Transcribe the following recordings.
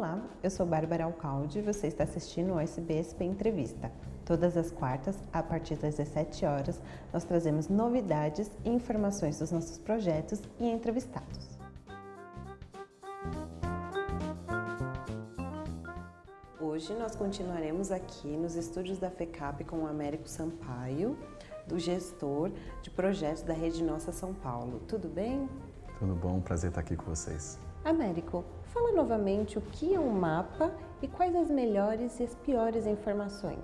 Olá, eu sou Bárbara Alcalde e você está assistindo o SBSP Entrevista. Todas as quartas, a partir das 17 horas, nós trazemos novidades e informações dos nossos projetos e entrevistados. Hoje nós continuaremos aqui nos estúdios da FECAP com o Américo Sampaio, do gestor de projetos da Rede Nossa São Paulo. Tudo bem? Tudo bom, prazer estar aqui com vocês. Américo, fala novamente o que é um mapa e quais as melhores e as piores informações.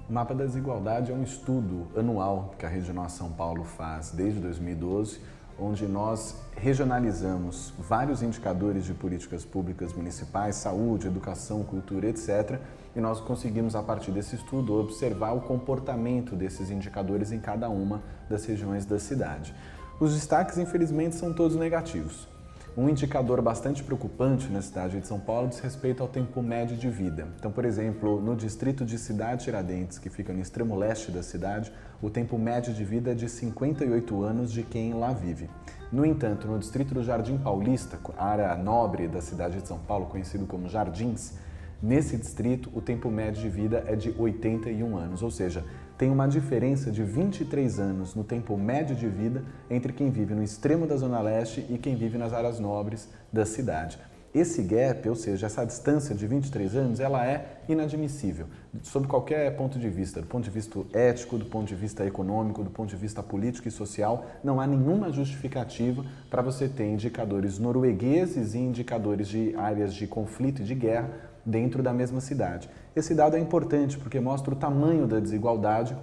O Mapa da Desigualdade é um estudo anual que a Rede Nossa São Paulo faz desde 2012, onde nós regionalizamos vários indicadores de políticas públicas municipais, saúde, educação, cultura, etc. E nós conseguimos, a partir desse estudo, observar o comportamento desses indicadores em cada uma das regiões da cidade. Os destaques, infelizmente, são todos negativos. Um indicador bastante preocupante na cidade de São Paulo diz respeito ao tempo médio de vida. Então, por exemplo, no distrito de Cidade Tiradentes, que fica no extremo leste da cidade, o tempo médio de vida é de 58 anos de quem lá vive. No entanto, no distrito do Jardim Paulista, área nobre da cidade de São Paulo, conhecido como Jardins, nesse distrito o tempo médio de vida é de 81 anos, ou seja, tem uma diferença de 23 anos no tempo médio de vida entre quem vive no extremo da Zona Leste e quem vive nas áreas nobres da cidade. Esse gap, ou seja, essa distância de 23 anos, ela é inadmissível, sob qualquer ponto de vista, do ponto de vista ético, do ponto de vista econômico, do ponto de vista político e social, não há nenhuma justificativa para você ter indicadores noruegueses e indicadores de áreas de conflito e de guerra dentro da mesma cidade. Esse dado é importante porque mostra o tamanho da desigualdade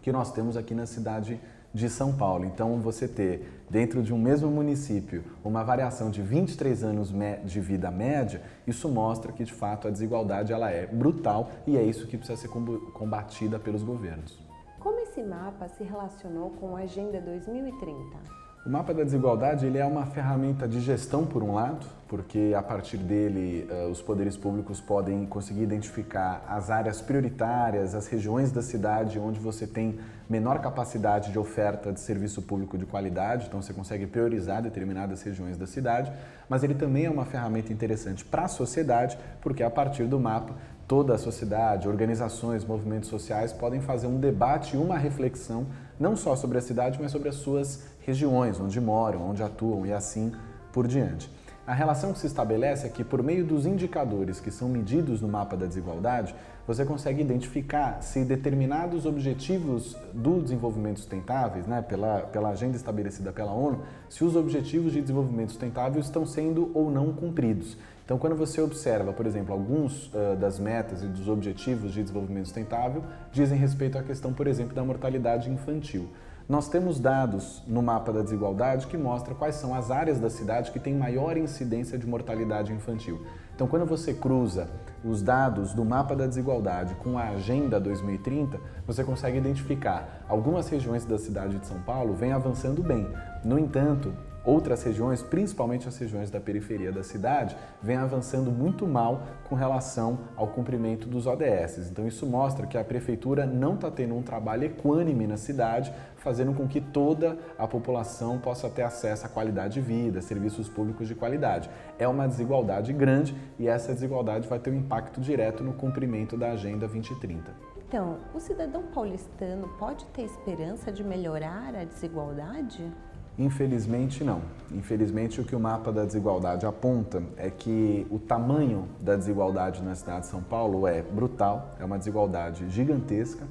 que nós temos aqui na cidade de São Paulo. Então, você ter, dentro de um mesmo município, uma variação de 23 anos de vida média, isso mostra que, de fato, a desigualdade ela é brutal e é isso que precisa ser combatida pelos governos. Como esse mapa se relacionou com a Agenda 2030? O Mapa da Desigualdade ele é uma ferramenta de gestão, por um lado, porque a partir dele os poderes públicos podem conseguir identificar as áreas prioritárias, as regiões da cidade onde você tem menor capacidade de oferta de serviço público de qualidade, então você consegue priorizar determinadas regiões da cidade, mas ele também é uma ferramenta interessante para a sociedade, porque a partir do mapa toda a sociedade, organizações, movimentos sociais podem fazer um debate e uma reflexão não só sobre a cidade, mas sobre as suas regiões, onde moram, onde atuam e assim por diante. A relação que se estabelece é que, por meio dos indicadores que são medidos no Mapa da Desigualdade, você consegue identificar se determinados objetivos do desenvolvimento sustentável, pela agenda estabelecida pela ONU, se os objetivos de desenvolvimento sustentável estão sendo ou não cumpridos. Então, quando você observa, por exemplo, alguns das metas e dos objetivos de desenvolvimento sustentável dizem respeito à questão, por exemplo, da mortalidade infantil. Nós temos dados no Mapa da Desigualdade que mostram quais são as áreas da cidade que têm maior incidência de mortalidade infantil. Então, quando você cruza os dados do Mapa da Desigualdade com a Agenda 2030, você consegue identificar algumas regiões da cidade de São Paulo vêm avançando bem. No entanto, outras regiões, principalmente as regiões da periferia da cidade, vêm avançando muito mal com relação ao cumprimento dos ODS. Então isso mostra que a prefeitura não está tendo um trabalho equânime na cidade, fazendo com que toda a população possa ter acesso à qualidade de vida, serviços públicos de qualidade. É uma desigualdade grande e essa desigualdade vai ter um impacto direto no cumprimento da Agenda 2030. Então, o cidadão paulistano pode ter esperança de melhorar a desigualdade? Infelizmente não. Infelizmente o que o Mapa da Desigualdade aponta é que o tamanho da desigualdade na cidade de São Paulo é brutal, é uma desigualdade gigantesca,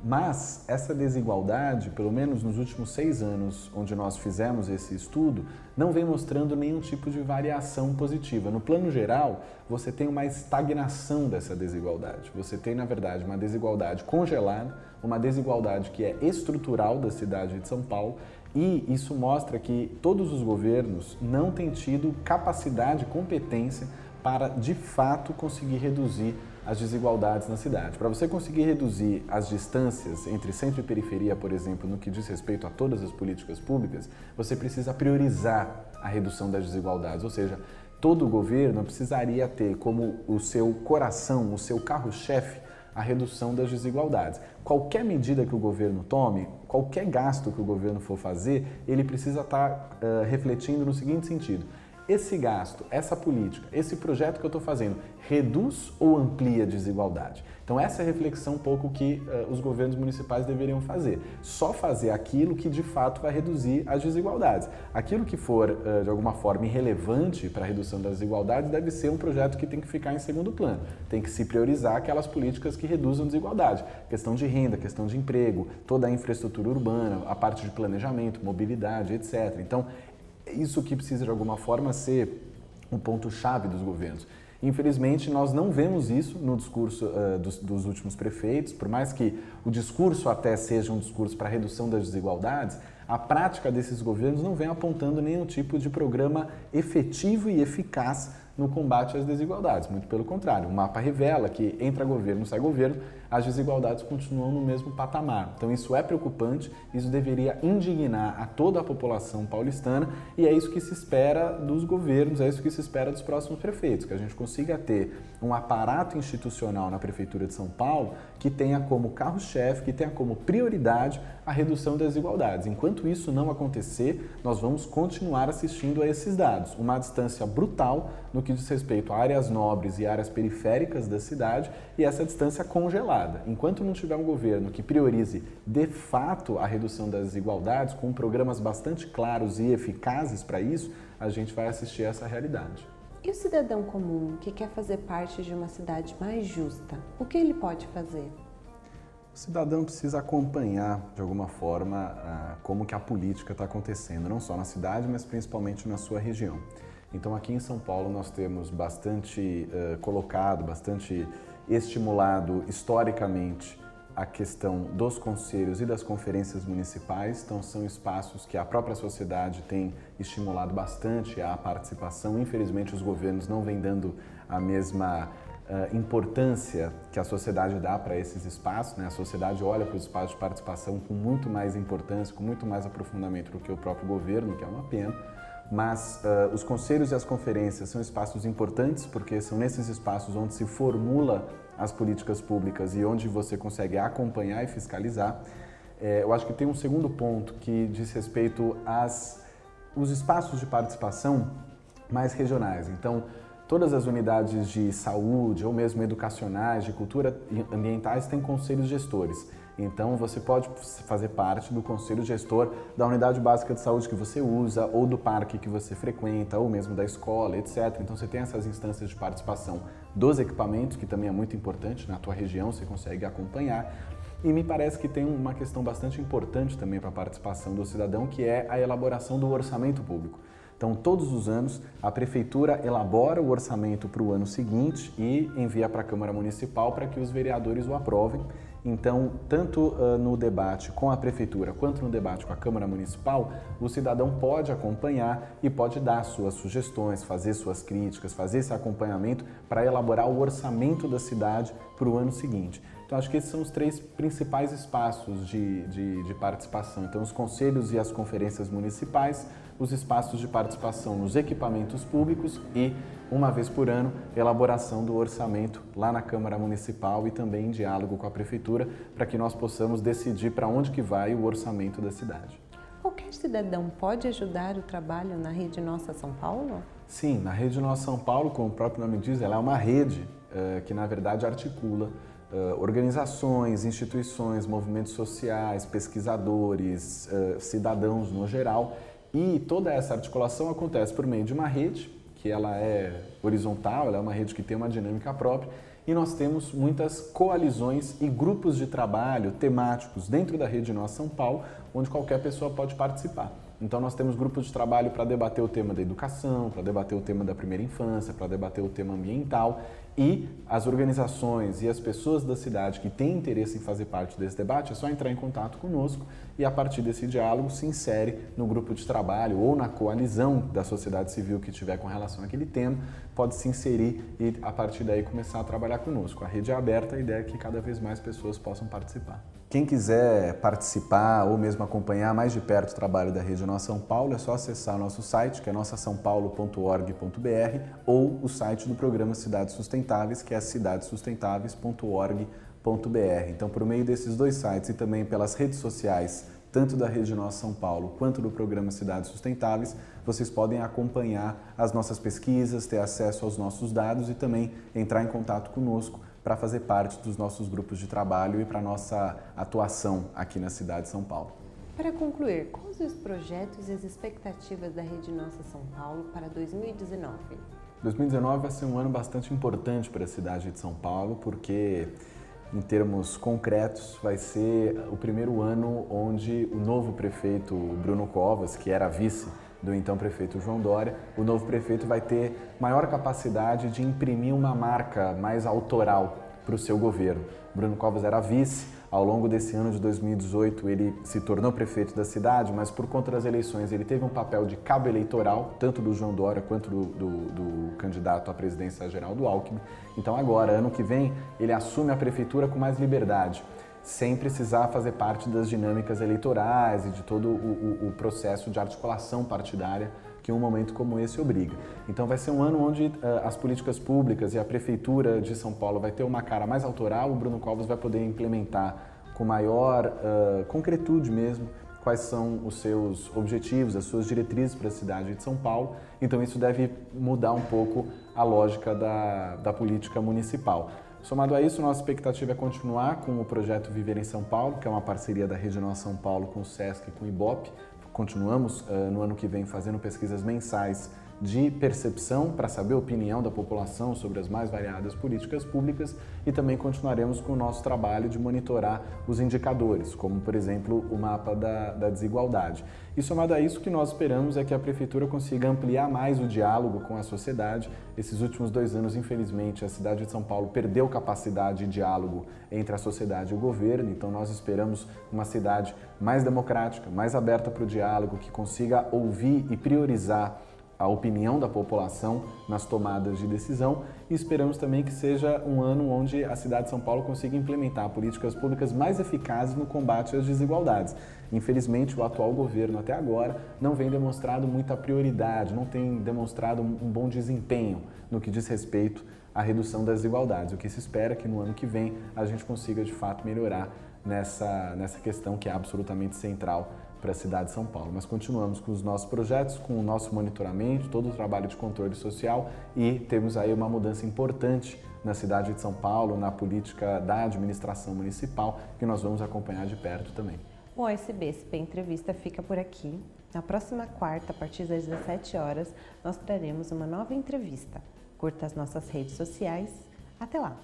mas essa desigualdade, pelo menos nos últimos 6 anos onde nós fizemos esse estudo, não vem mostrando nenhum tipo de variação positiva. No plano geral, você tem uma estagnação dessa desigualdade. Você tem, na verdade, uma desigualdade congelada, uma desigualdade que é estrutural da cidade de São Paulo. E isso mostra que todos os governos não têm tido capacidade, competência para, de fato, conseguir reduzir as desigualdades na cidade. Para você conseguir reduzir as distâncias entre centro e periferia, por exemplo, no que diz respeito a todas as políticas públicas, você precisa priorizar a redução das desigualdades, ou seja, todo governo precisaria ter como o seu coração, o seu carro-chefe, a redução das desigualdades. Qualquer medida que o governo tome, qualquer gasto que o governo for fazer, ele precisa estar refletindo no seguinte sentido: esse gasto, essa política, esse projeto que eu estou fazendo, reduz ou amplia a desigualdade? Então essa é a reflexão um pouco que os governos municipais deveriam fazer. Só fazer aquilo que de fato vai reduzir as desigualdades. Aquilo que for de alguma forma irrelevante para a redução das desigualdades deve ser um projeto que tem que ficar em segundo plano. Tem que se priorizar aquelas políticas que reduzam a desigualdade. Questão de renda, questão de emprego, toda a infraestrutura urbana, a parte de planejamento, mobilidade, etc. Então isso que precisa de alguma forma ser um ponto-chave dos governos. Infelizmente, nós não vemos isso no discurso dos últimos prefeitos, por mais que o discurso até seja um discurso para a redução das desigualdades, a prática desses governos não vem apontando nenhum tipo de programa efetivo e eficaz no combate às desigualdades. Muito pelo contrário, o mapa revela que entra governo, sai governo, as desigualdades continuam no mesmo patamar. Então isso é preocupante, isso deveria indignar a toda a população paulistana e é isso que se espera dos governos, é isso que se espera dos próximos prefeitos, que a gente consiga ter um aparato institucional na Prefeitura de São Paulo que tenha como carro-chefe, que tenha como prioridade a redução das desigualdades. Enquanto isso não acontecer, nós vamos continuar assistindo a esses dados. Uma distância brutal no que diz respeito a áreas nobres e áreas periféricas da cidade e essa distância congelada. Enquanto não tiver um governo que priorize de fato a redução das desigualdades, com programas bastante claros e eficazes para isso, a gente vai assistir a essa realidade. E o cidadão comum que quer fazer parte de uma cidade mais justa, o que ele pode fazer? O cidadão precisa acompanhar, de alguma forma, como que a política está acontecendo, não só na cidade, mas principalmente na sua região. Então, aqui em São Paulo, nós temos bastante colocado, bastante estimulado historicamente a questão dos conselhos e das conferências municipais. Então, são espaços que a própria sociedade tem estimulado bastante a participação. Infelizmente, os governos não vêm dando a mesma importância que a sociedade dá para esses espaços, né? A sociedade olha para os espaços de participação com muito mais importância, com muito mais aprofundamento do que o próprio governo, que é uma pena. Mas os conselhos e as conferências são espaços importantes porque são nesses espaços onde se formula as políticas públicas e onde você consegue acompanhar e fiscalizar. Eu acho que tem um segundo ponto que diz respeito aos espaços de participação mais regionais. Então, todas as unidades de saúde ou mesmo educacionais, de cultura ambientais têm conselhos gestores. Então, você pode fazer parte do conselho gestor da unidade básica de saúde que você usa, ou do parque que você frequenta, ou mesmo da escola, etc. Então, você tem essas instâncias de participação dos equipamentos, que também é muito importante na tua região, você consegue acompanhar. E me parece que tem uma questão bastante importante também para a participação do cidadão, que é a elaboração do orçamento público. Então, todos os anos, a Prefeitura elabora o orçamento para o ano seguinte e envia para a Câmara Municipal para que os vereadores o aprovem. Então, tanto no debate com a Prefeitura quanto no debate com a Câmara Municipal, o cidadão pode acompanhar e pode dar suas sugestões, fazer suas críticas, fazer esse acompanhamento para elaborar o orçamento da cidade para o ano seguinte. Então, acho que esses são os três principais espaços de participação. Então, os conselhos e as conferências municipais, os espaços de participação nos equipamentos públicos e, uma vez por ano, elaboração do orçamento lá na Câmara Municipal e também em diálogo com a Prefeitura para que nós possamos decidir para onde que vai o orçamento da cidade. Qualquer cidadão pode ajudar o trabalho na Rede Nossa São Paulo? Sim, na Rede Nossa São Paulo, como o próprio nome diz, ela é uma rede que, na verdade, articula organizações, instituições, movimentos sociais, pesquisadores, cidadãos no geral. E toda essa articulação acontece por meio de uma rede, que ela é horizontal, ela é uma rede que tem uma dinâmica própria, e nós temos muitas coalizões e grupos de trabalho temáticos dentro da Rede Nossa São Paulo, onde qualquer pessoa pode participar. Então nós temos grupos de trabalho para debater o tema da educação, para debater o tema da primeira infância, para debater o tema ambiental, e as organizações e as pessoas da cidade que têm interesse em fazer parte desse debate, é só entrar em contato conosco e a partir desse diálogo se insere no grupo de trabalho ou na coalizão da sociedade civil que tiver com relação àquele tema, pode se inserir e a partir daí começar a trabalhar conosco. A rede é aberta, a ideia é que cada vez mais pessoas possam participar. Quem quiser participar ou mesmo acompanhar mais de perto o trabalho da Rede Nossa São Paulo, é só acessar o nosso site, que é nossasaopaulo.org.br, ou o site do programa Cidades Sustentáveis, que é cidadessustentáveis.org.br. Então, por meio desses dois sites e também pelas redes sociais, tanto da Rede Nossa São Paulo quanto do programa Cidades Sustentáveis, vocês podem acompanhar as nossas pesquisas, ter acesso aos nossos dados e também entrar em contato conosco para fazer parte dos nossos grupos de trabalho e para a nossa atuação aqui na cidade de São Paulo. Para concluir, quais os projetos e as expectativas da Rede Nossa São Paulo para 2019? 2019 vai ser um ano bastante importante para a cidade de São Paulo, porque, em termos concretos, vai ser o primeiro ano onde o novo prefeito Bruno Covas, que era vice do então prefeito João Dória, o novo prefeito vai ter maior capacidade de imprimir uma marca mais autoral para o seu governo. Bruno Covas era vice. Ao longo desse ano de 2018, ele se tornou prefeito da cidade, mas por conta das eleições ele teve um papel de cabo eleitoral, tanto do João Dória quanto do candidato à presidência Geraldo Alckmin. Então agora, ano que vem, ele assume a prefeitura com mais liberdade, sem precisar fazer parte das dinâmicas eleitorais e de todo o processo de articulação partidária que um momento como esse obriga. Então vai ser um ano onde as políticas públicas e a Prefeitura de São Paulo vai ter uma cara mais autoral, o Bruno Covas vai poder implementar com maior concretude mesmo quais são os seus objetivos, as suas diretrizes para a cidade de São Paulo. Então isso deve mudar um pouco a lógica da política municipal. Somado a isso, nossa expectativa é continuar com o projeto Viver em São Paulo, que é uma parceria da Rede Nossa São Paulo com o SESC e com o IBOP. Continuamos no ano que vem fazendo pesquisas mensais de percepção para saber a opinião da população sobre as mais variadas políticas públicas e também continuaremos com o nosso trabalho de monitorar os indicadores, como, por exemplo, o mapa da desigualdade. E somado a isso, o que nós esperamos é que a Prefeitura consiga ampliar mais o diálogo com a sociedade. Esses últimos 2 anos, infelizmente, a cidade de São Paulo perdeu capacidade de diálogo entre a sociedade e o governo, então nós esperamos uma cidade mais democrática, mais aberta para o diálogo, que consiga ouvir e priorizar a opinião da população nas tomadas de decisão e esperamos também que seja um ano onde a cidade de São Paulo consiga implementar políticas públicas mais eficazes no combate às desigualdades. Infelizmente, o atual governo até agora não vem demonstrado muita prioridade, não tem demonstrado um bom desempenho no que diz respeito à redução das desigualdades. O que se espera é que no ano que vem a gente consiga de fato melhorar nessa questão que é absolutamente central para a cidade de São Paulo. Mas continuamos com os nossos projetos, com o nosso monitoramento, todo o trabalho de controle social e temos aí uma mudança importante na cidade de São Paulo, na política da administração municipal, que nós vamos acompanhar de perto também. O OSB-SP Entrevista fica por aqui. Na próxima quarta, a partir das 17 horas, nós traremos uma nova entrevista. Curta as nossas redes sociais. Até lá!